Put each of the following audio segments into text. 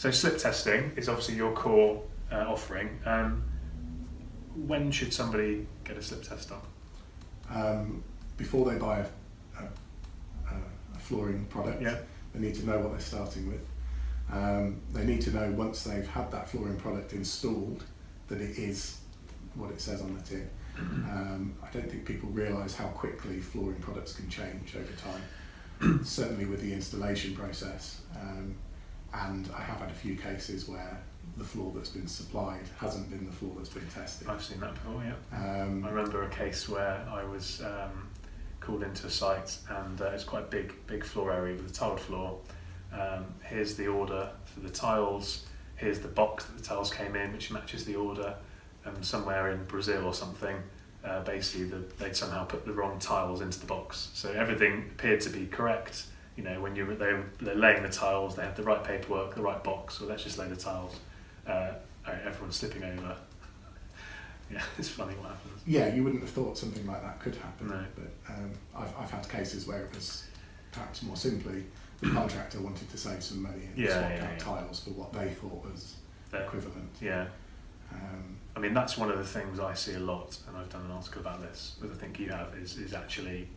So slip testing is obviously your core offering. When should somebody get a slip test done? Before they buy a flooring product, Yeah. they need to know what they're starting with. They need to know once they've had that flooring product installed that it is what it says on the tin. I don't think people realise how quickly flooring products can change over time, certainly with the installation process. And I have had a few cases where the floor that's been supplied hasn't been the floor that's been tested. I've seen that before, yeah. I remember a case where I was called into a site, and it's quite a big floor area with a tiled floor. Here's the order for the tiles, here's the box that the tiles came in, which matches the order, and somewhere in Brazil or something, basically they'd somehow put the wrong tiles into the box. So everything appeared to be correct. You know, when they're laying the tiles, they had the right paperwork, the right box, so let's just lay the tiles. Everyone's slipping over. Yeah, it's funny what happens. Yeah, you wouldn't have thought something like that could happen, No. but I've had cases where it was perhaps more simply the contractor wanted to save some money and swapped out tiles for what they thought was equivalent. Yeah. I mean, that's one of the things I see a lot, and I've done an article about this, but I think you have, is actually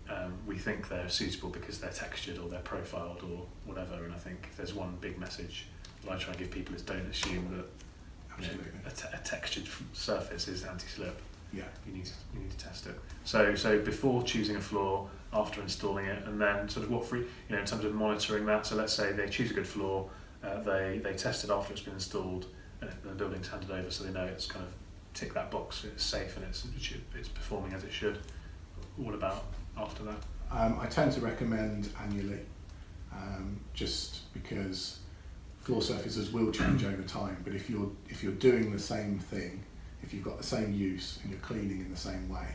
we think they're suitable because they're textured or they're profiled or whatever, and I think if there's one big message that I try and give people is don't assume that a textured surface is anti-slip. Yeah. You need to test it. So before choosing a floor, after installing it, and then sort of in terms of monitoring that. So let's say they choose a good floor, they test it after it's been installed, and the building's handed over, so they know it's kind of tick that box, it's safe and it's performing as it should. What about after that? I tend to recommend annually, just because floor surfaces will change over time. But if you're doing the same thing, if you've got the same use and you're cleaning in the same way,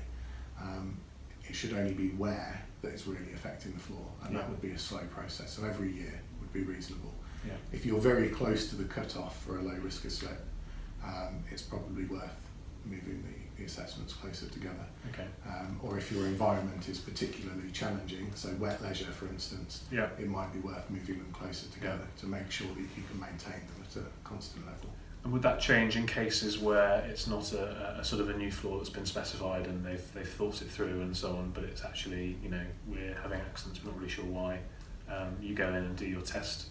it should only be wear that is really affecting the floor, and that would be a slow process. So every year would be reasonable. Yeah. If you're very close to the cut-off for a low risk of slip, it's probably worth moving the assessments closer together. Okay. Or if your environment is particularly challenging, so wet leisure for instance, it might be worth moving them closer together to make sure that you can maintain them at a constant level. And would that change in cases where it's not a sort of a new floor that's been specified and they've thought it through and so on, but it's actually, we're having accidents, we're not really sure why. You go in and do your test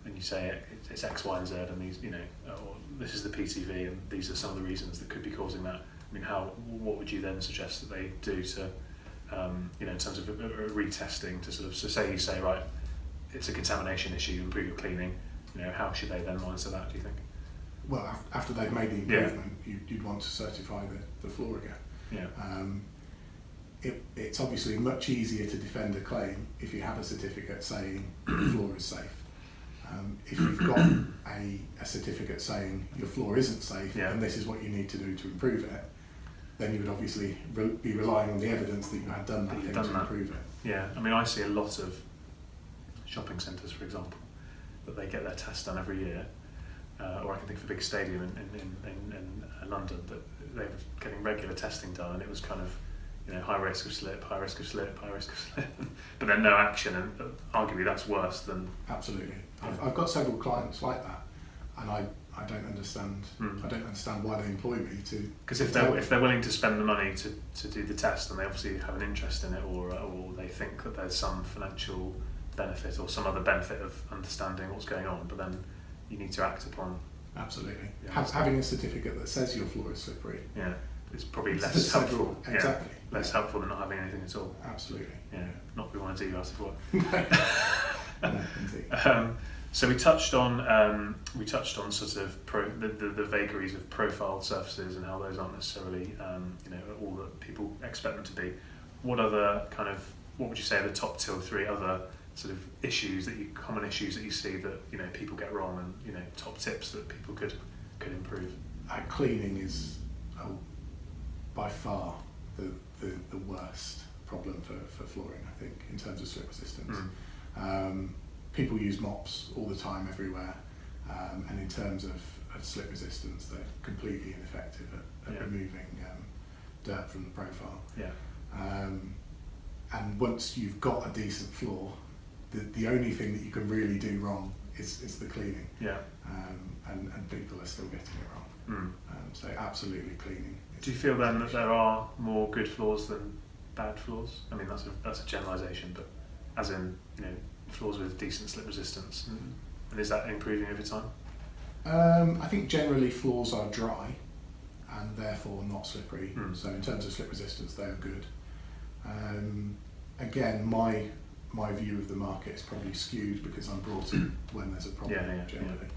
and you say it's X, Y, and Z, and these, or this is the PTV, and these are some of the reasons that could be causing that. I mean, what would you then suggest that they do to, in terms of a retesting to sort of, so say you say, right, it's a contamination issue, improve your cleaning, how should they then monitor that, do you think? Well, after they've made the improvement, you'd want to certify the floor again. Yeah. It's obviously much easier to defend a claim if you have a certificate saying the floor is safe. If you've got a certificate saying your floor isn't safe and this is what you need to do to improve it, then you would obviously be relying on the evidence that you had done that thing to improve it. Yeah, I mean, I see a lot of shopping centres, for example, that they get their tests done every year. Or I can think of a big stadium in London that they were getting regular testing done, and it was kind of, high risk of slip, high risk of slip, high risk of slip, but then no action, and arguably that's worse than... Absolutely. I've got several clients like that, and I don't understand. I don't understand why they employ me to. Because if they're willing to spend the money to do the test, and they obviously have an interest in it, or they think that there's some financial benefit or some other benefit of understanding what's going on, but then you need to act upon. Absolutely. Having a certificate that says your floor is slippery. Yeah, it's probably less helpful. Exactly. Less helpful than not having anything at all. Absolutely. Yeah. Not we want to do you out of work. No, indeed. So we touched on sort of the vagaries of profiled surfaces and how those aren't necessarily all that people expect them to be. What would you say are the top 2 or 3 other sort of common issues that you see that people get wrong, and top tips that people could improve? Cleaning is by far the worst problem for flooring, I think, in terms of slip resistance. People use mops all the time everywhere, and in terms of slip resistance, they're completely ineffective at removing dirt from the profile. And once you've got a decent floor, the only thing that you can really do wrong is the cleaning. Yeah. And people are still getting it wrong. So absolutely cleaning. Do you feel then that there are more good floors than bad floors? I mean, that's a generalisation, but as in, floors with decent slip resistance, and is that improving over time? I think generally floors are dry and therefore not slippery. So in terms of slip resistance, they are good. Again, my view of the market is probably skewed because I'm brought in when there's a problem generally.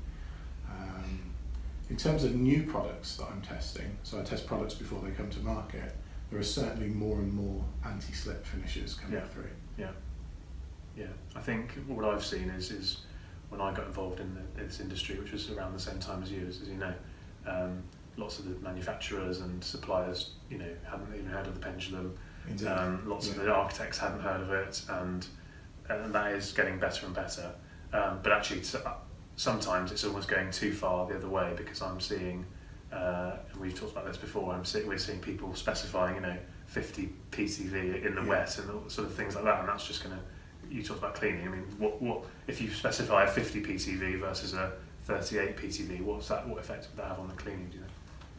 In terms of new products that I'm testing, so I test products before they come to market, there are certainly more and more anti-slip finishes coming through. Yeah. I think what I've seen is when I got involved in this industry, which was around the same time as you, as you know, lots of the manufacturers and suppliers, hadn't even heard of the pendulum. Lots of the architects hadn't heard of it, and that is getting better and better. But actually, sometimes it's almost going too far the other way, because I'm seeing, and we've talked about this before, we're seeing people specifying, 50 PTV in the wet and all sort of things like that, and that's just going to. You talked about cleaning. I mean, what if you specify a 50 PTV versus a 38 PTV? What effect would that have on the cleaning? Do you know?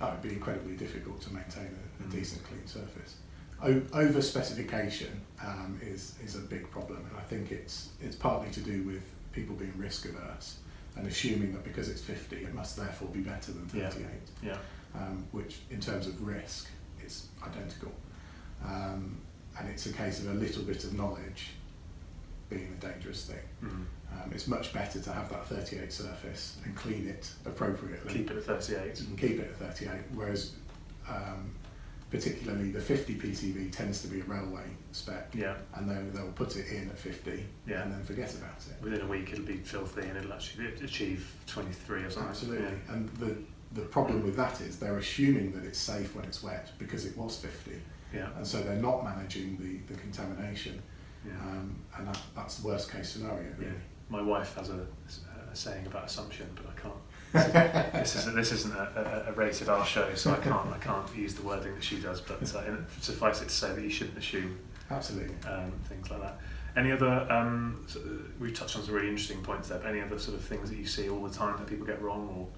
Oh, it'd be incredibly difficult to maintain a decent clean surface. Over specification is a big problem, and I think it's partly to do with people being risk averse and assuming that because it's 50, it must therefore be better than 38. Yeah. Which, in terms of risk, is identical. And it's a case of a little bit of knowledge being a dangerous thing. It's much better to have that 38 surface and clean it appropriately. Keep it at 38. You can keep it at 38, whereas particularly the 50 PTV tends to be a railway spec, and they'll put it in at 50 and then forget about it. Within a week it'll be filthy and it'll actually achieve 23 or something. Absolutely, and the problem with that is they're assuming that it's safe when it's wet because it was 50, and so they're not managing the contamination. And that's the worst case scenario, really. My wife has a saying about assumption, but I can't. This isn't a rated R show, so I can't use the wording that she does. But suffice it to say that you shouldn't assume. Absolutely. Things like that. Any other? We've touched on some really interesting points there. But any other sort of things that you see all the time that people get wrong,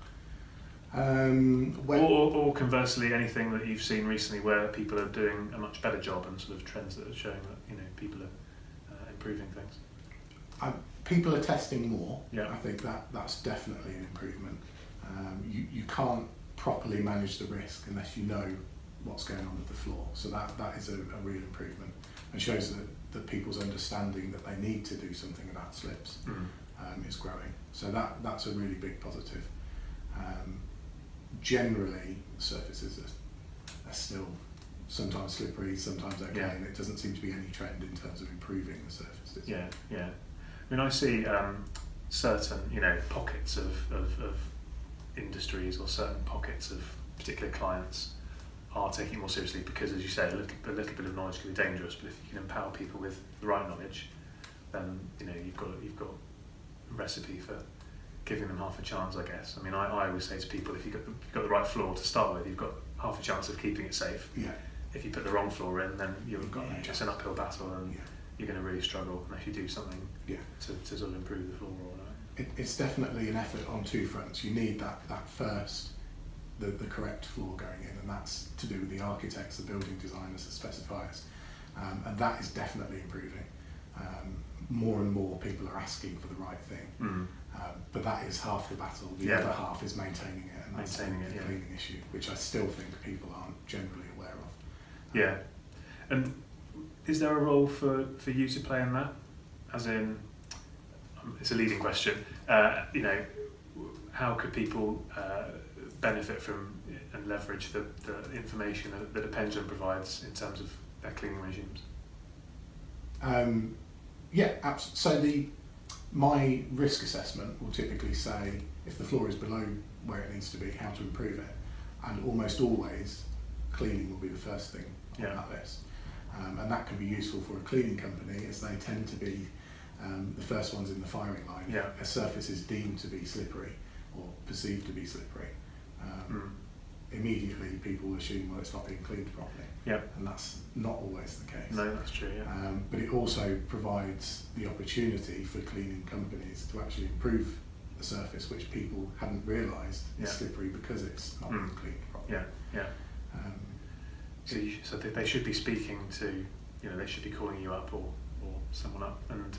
or conversely, anything that you've seen recently where people are doing a much better job, and sort of trends that are showing that people are improving things? People are testing more. Yeah. I think that's definitely an improvement. You can't properly manage the risk unless you know what's going on with the floor. So that is a real improvement, and shows that people's understanding that they need to do something about slips is growing. So that's a really big positive. Generally, surfaces are still sometimes slippery, sometimes okay, and it doesn't seem to be any trend in terms of improving the surfaces. Yeah. I mean, I see certain, pockets of industries or certain pockets of particular clients are taking it more seriously because, as you say, a little bit of knowledge can be dangerous. But if you can empower people with the right knowledge, then you've got a recipe for giving them half a chance, I guess. I mean, I always say to people, if you've got the right floor to start with, you've got half a chance of keeping it safe. Yeah. If you put the wrong floor in, then it's an uphill battle, and you're going to really struggle unless you do something to sort of improve the floor. It's definitely an effort on two fronts. You need that first, the correct floor going in, and that's to do with the architects, the building designers, the specifiers, and that is definitely improving. More and more people are asking for the right thing, but that is half the battle. The other half is maintaining it, and that's the cleaning issue, which I still think people aren't generally aware of. Yeah, and is there a role for you to play in that? As in, it's a leading question. How could people benefit from and leverage the information that a pendulum provides in terms of their cleaning regimes? So my risk assessment will typically say if the floor is below where it needs to be, how to improve it, and almost always cleaning will be the first thing on that list. And that can be useful for a cleaning company, as they tend to be the first ones in the firing line. A surface is deemed to be slippery or perceived to be slippery. Immediately people assume, well, it's not being cleaned properly. And that's not always the case. No, that's true. But it also provides the opportunity for cleaning companies to actually improve a surface which people hadn't realised is slippery because it's not been cleaned properly. Yeah. So they should be speaking to, they should be calling you up or someone up and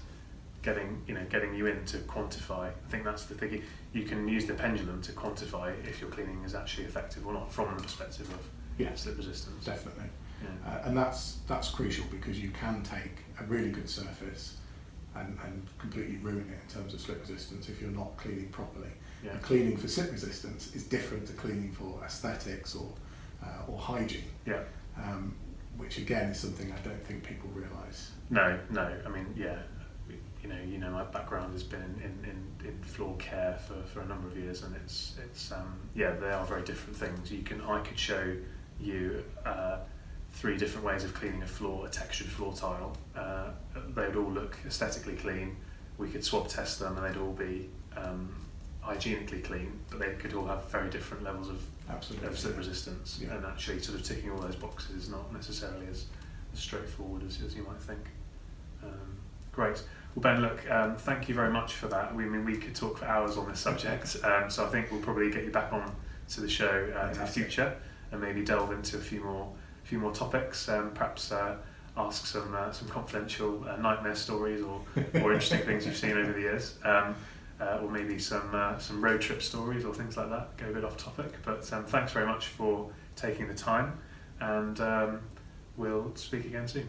getting you in to quantify. I think that's the thing. You can use the pendulum to quantify if your cleaning is actually effective or not from the perspective of slip resistance. Definitely. Yeah. And that's crucial, because you can take a really good surface and completely ruin it in terms of slip resistance if you're not cleaning properly. Yeah. And cleaning for slip resistance is different to cleaning for aesthetics or hygiene. Yeah. Which again is something I don't think people realise. No. I mean, my background has been in floor care for a number of years, and it's they are very different things. I could show you 3 different ways of cleaning a textured floor tile. They would all look aesthetically clean. We could swab test them, and they'd all be hygienically clean, but they could all have very different levels of slip resistance. Yeah. And actually, sort of ticking all those boxes is not necessarily as straightforward as you might think. Great. Well, Ben, look, thank you very much for that. We could talk for hours on this subject, so I think we'll probably get you back on to the show in the future and maybe delve into a few more topics. Perhaps ask some confidential nightmare stories or interesting things you've seen over the years, or maybe some road trip stories or things like that. Go a bit off topic, but thanks very much for taking the time, and we'll speak again soon.